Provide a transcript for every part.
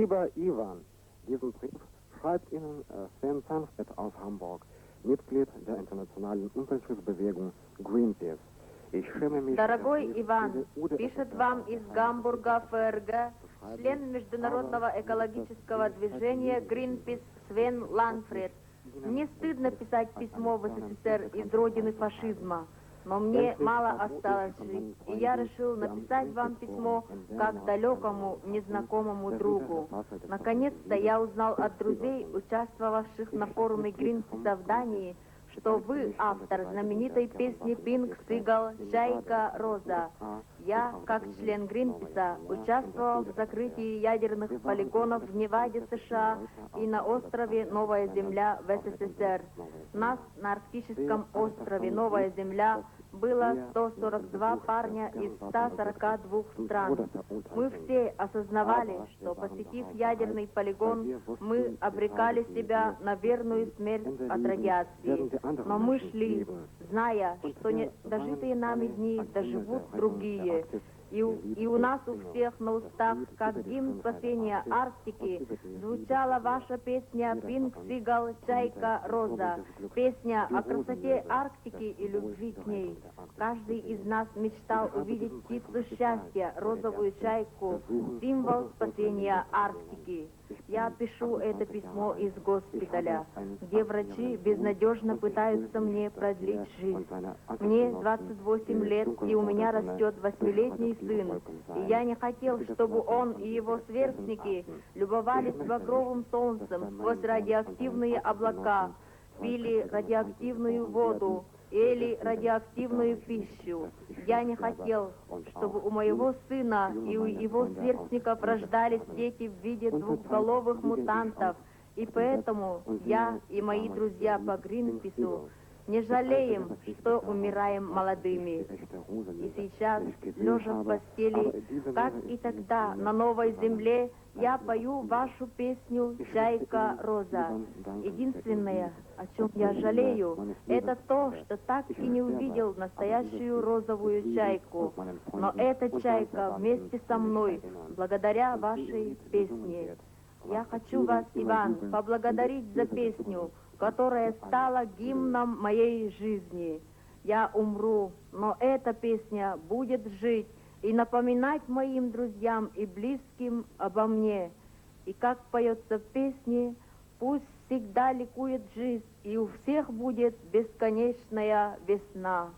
Lieber Ivan, diesen Brief schreibt Ihnen Sven Sanfted aus Hamburg, Mitglied der internationalen Umweltschutzbewegung Greenpeace. Дорогой Иван, пишет вам из Гамбурга ФРГ член международного экологического движения Greenpeace Свен Ланфред. Мне стыдно писать письмо в СССР из родины фашизма, но мне мало осталось жить, и я решил написать вам письмо как далекому, незнакомому другу. Наконец-то я узнал от друзей, участвовавших на форуме Гринписа в Дании, что вы автор знаменитой песни Pink Seagull «Чайка Роза». Я, как член Гринписа, участвовал в закрытии ядерных полигонов в Неваде, США и на острове Новая Земля в СССР. Нас на арктическом острове Новая Земля было 142 парня из 142 стран. Мы все осознавали, что, посетив ядерный полигон, мы обрекали себя на верную смерть от радиации. Но мы шли, зная, что недожитые нами дни доживут другие. И у нас у всех на устах, как гимн спасения Арктики, звучала ваша песня «Pink Seagull, Чайка Роза», песня о красоте Арктики и любви к ней. Каждый из нас мечтал увидеть птицу счастья, розовую чайку, символ спасения Арктики. Я пишу это письмо из госпиталя, где врачи безнадежно пытаются мне продлить жизнь. Мне 28 лет, и у меня растет 8-летний сын, и я не хотел, чтобы он и его сверстники любовались багровым солнцем сквозь радиоактивные облака, пили радиоактивную воду, ели радиоактивную пищу. Я не хотел, чтобы у моего сына и у его сверстников рождались дети в виде двухголовых мутантов, и поэтому я и мои друзья по Гринпису не жалеем, что умираем молодыми. И сейчас, лежа в постели, как и тогда на новой земле, я пою вашу песню «Чайка Роза». Единственное, о чем я жалею, это то, что так и не увидел настоящую розовую чайку. Но эта чайка вместе со мной, благодаря вашей песне. Я хочу вас, Иван, поблагодарить за песню, которая стала гимном моей жизни. Я умру, но эта песня будет жить и напоминать моим друзьям и близким обо мне. И как поется в песне, пусть всегда ликует жизнь, и у всех будет бесконечная весна.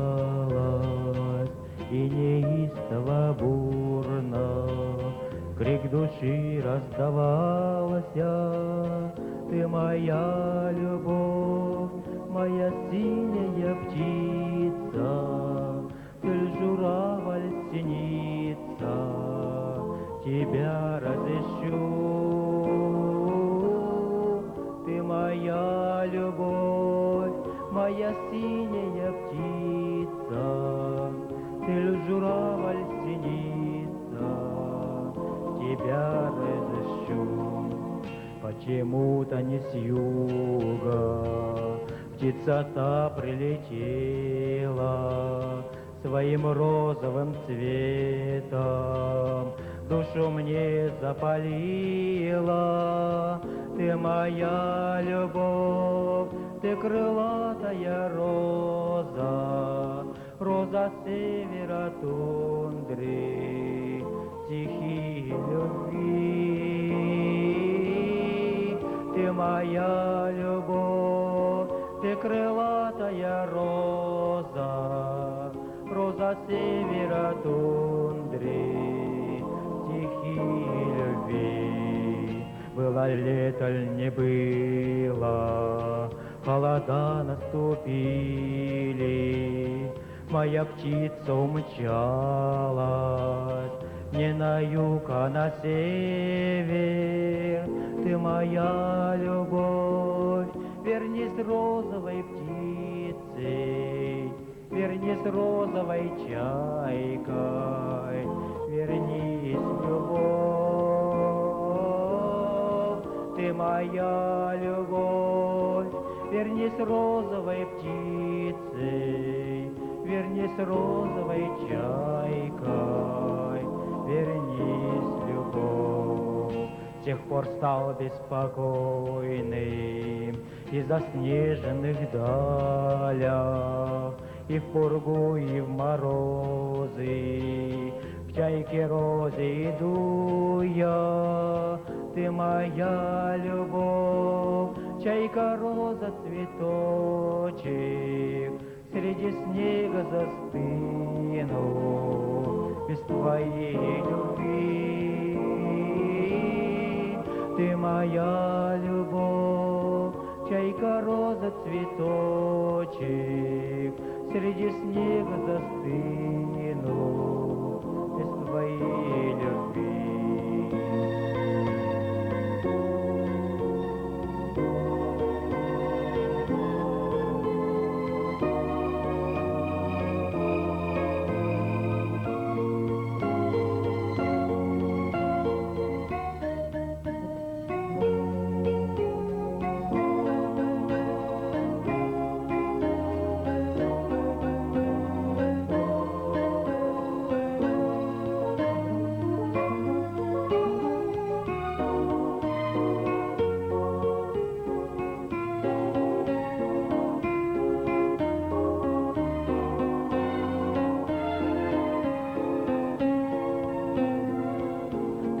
Просыпалась и неистово бурно, крик души раздавался. Ты моя любовь, моя синяя птица, ты журавль синица, тебя разыщу. Ты моя любовь, моя синяя птица, ты журавль синица, тебя разыщу. Почему-то не с юга птица та прилетела своим розовым цветом душу мне запалила. Ты моя любовь, ты крылатая роза, роза севера тундры, тихие любви. Ты моя любовь, ты крылатая роза, роза севера тундры, тихие любви. Было лето, не было, холода наступили, моя птица умчалась не на юг, а на север. Ты моя любовь, вернись розовой птицей, вернись розовой чайкой, вернись, любовь. Ты моя любовь, вернись розовой птицей, вернись розовой чайкой, вернись, любовь. С тех пор стал беспокойным и заснеженных далях, и в пургу, и в морозы, к чайке розе иду я. Ты моя любовь, чайка роза цветочек, среди снега застыну без твоей любви. Ты моя любовь, чайка роза цветочек, среди снега застыну без твоей любви.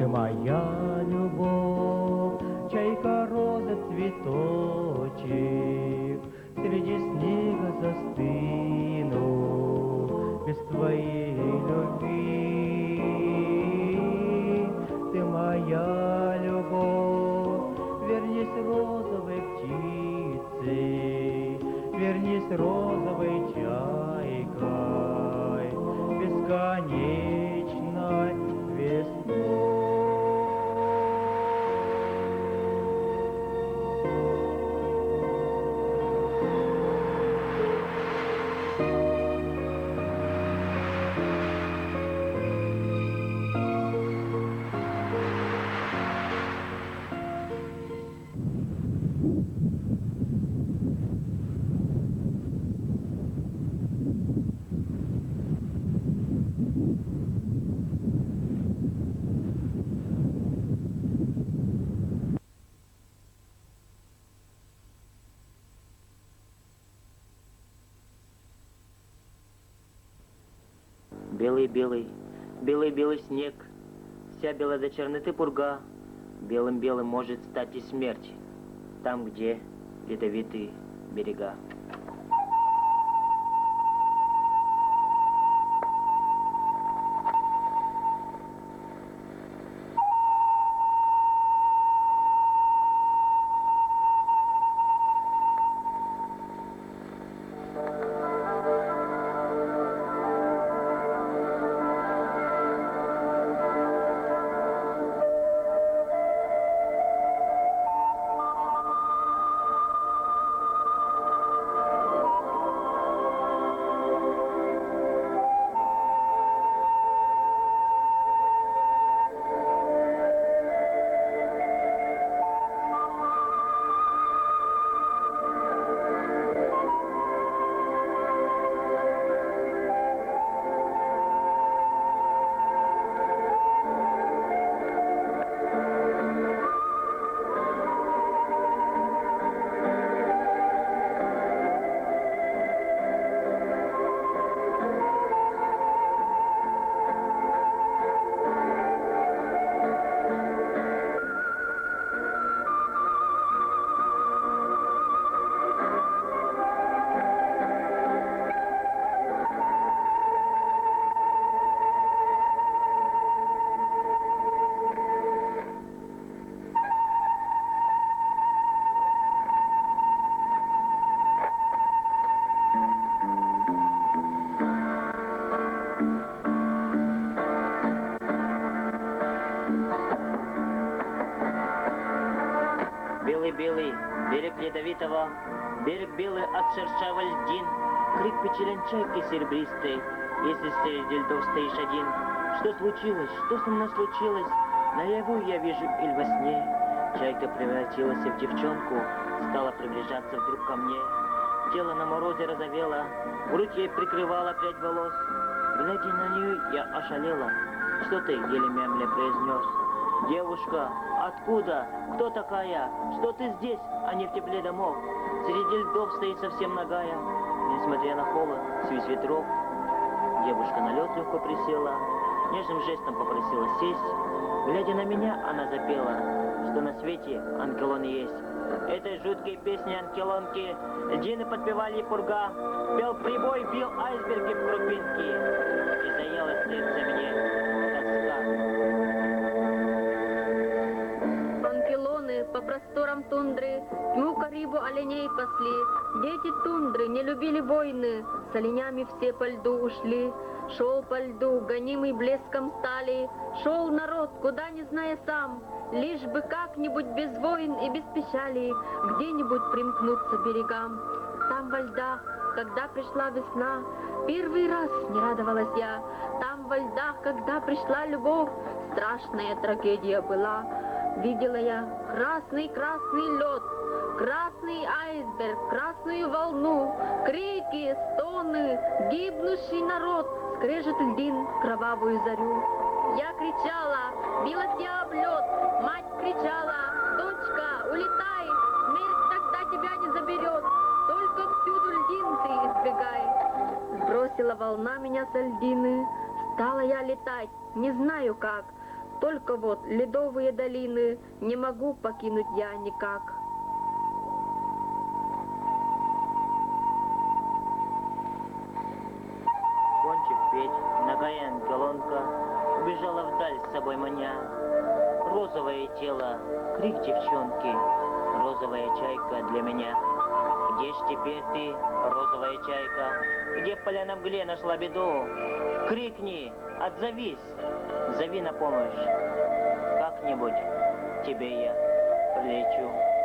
Моя любовь, чайка роза цветочек, среди снега застыну без твоей любви. Ты моя любовь, вернись розовой птицей, вернись розовой чайкой, бесконечной весной. Белый-белый, белый-белый снег, вся белая до черноты пурга, белым-белым может стать и смерть, там, где ледовитые берега. белый-белый, берег ледовитого, берег белый от шершавого льдин, крик печален чайки серебристой, если среди льдов стоишь один. Что случилось? Что со мной случилось? Наяву я вижу или во сне. Чайка превратилась в девчонку, стала приближаться вдруг ко мне. Тело на морозе розовело, грудь ей прикрывала прядь волос. Глядя на нее, я ошалела. Что ты, еле мямля, произнес? Девушка, откуда? Кто такая? Что ты здесь, а не в тепле домов? Среди льдов стоит совсем нагая. Несмотря на холод, свист ветров. Девушка на лед легко присела, нежным жестом попросила сесть. Глядя на меня, она запела, что на свете ангелон есть. Этой жуткой песни ангелонки льдины подпевали пурга, пел прибой, бил айсберги в крупинки, и заело сердце мне тоска. Ангелоны по просторам тундры тьму карибу оленей пасли. Дети тундры не любили войны, с оленями все по льду ушли. Шел по льду, гонимый блеском стали, шел народ, куда не зная сам, лишь бы как-нибудь без войн и без печали где-нибудь примкнуться берегам. Там во льдах, когда пришла весна, первый раз не радовалась я. Там во льдах, когда пришла любовь, страшная трагедия была. Видела я красный-красный лед, красный айсберг, красную волну, крики, стоны, гибнущий народ, скрежет льдин кровавую зарю. Я кричала, билась я об лед, мать кричала, дочка, улетай, смерть тогда тебя не заберет, только всюду льдин ты избегай. Сбросила волна меня со льдины, стала я летать, не знаю как, только вот ледовые долины не могу покинуть я никак. Кончив петь, ногая ангелонка убежала вдаль с собой маня. Розовое тело, крик девчонки, розовая чайка для меня. Где ж теперь ты, розовая чайка? Где в поляном мгле нашла беду? Крикни, отзовись, зови на помощь. Как-нибудь тебе я прилечу.